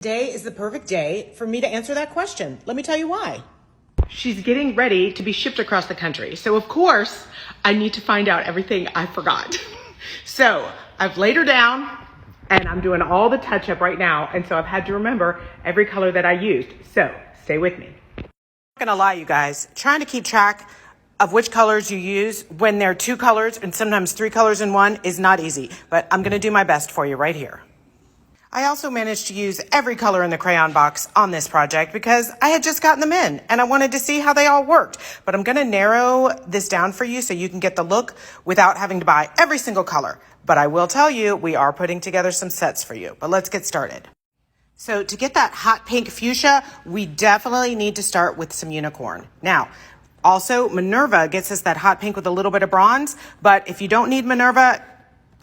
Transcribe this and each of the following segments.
Today is the perfect day for me to answer that question. Let me tell you why. She's getting ready to be shipped across the country. So of course, I need to find out everything I forgot. So I've laid her down and I'm doing all the touch up right now. And so I've had to remember every color that I used. So stay with me. I'm not gonna lie, you guys, trying to keep track of which colors you use when there are two colors and sometimes three colors in one is not easy, but I'm gonna do my best for you right here. I also managed to use every color in the crayon box on this project because I had just gotten them in and I wanted to see how they all worked. But I'm going to narrow this down for you so you can get the look without having to buy every single color. But I will tell you, we are putting together some sets for you. But let's get started. So to get that hot pink fuchsia, we definitely need to start with some unicorn. Now, also Minerva gets us that hot pink with a little bit of bronze. But if you don't need Minerva,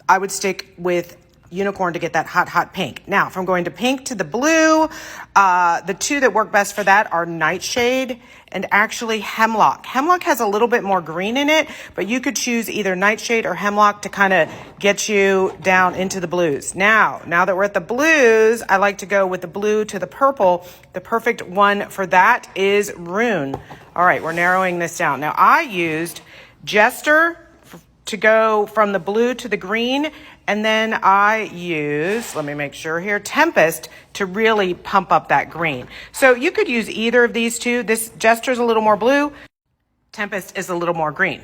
I would stick with unicorn to get that hot pink. Now, from going to pink to the blue, the two that work best for that are Nightshade and actually Hemlock. Hemlock has a little bit more green in it, but you could choose either Nightshade or Hemlock to kind of get you down into the blues. Now that we're at the blues, I like to go with the blue to the purple. The perfect one for that is Rune. All right, we're narrowing this down. Now, I used Jester to go from the blue to the green. And then I use, let me make sure here, Tempest to really pump up that green. So you could use either of these two. This Jester's a little more blue. Tempest is a little more green.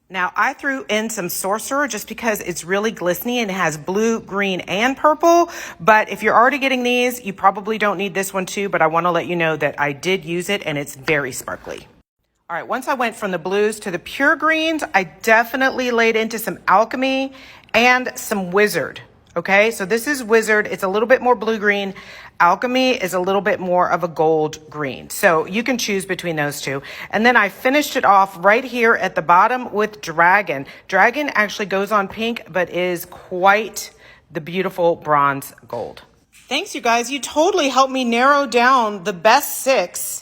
Now I threw in some Sorcerer just because it's really glistening and it has blue, green, and purple. But if you're already getting these, you probably don't need this one too. But I want to let you know that I did use it and it's very sparkly. All right, once I went from the blues to the pure greens, I definitely laid into some Alchemy and some Wizard. Okay, so this is Wizard. It's a little bit more blue-green. Alchemy is a little bit more of a gold green. So you can choose between those two. And then I finished it off right here at the bottom with Dragon. Dragon actually goes on pink, but is quite the beautiful bronze gold. Thanks, you guys. You totally helped me narrow down the best 6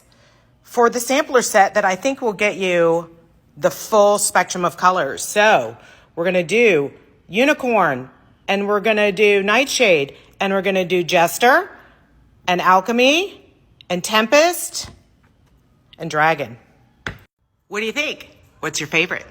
for the sampler set that I think will get you the full spectrum of colors. So we're going to do Unicorn, and we're going to do Nightshade, and we're going to do Jester, and Alchemy, and Tempest, and Dragon. What do you think? What's your favorite?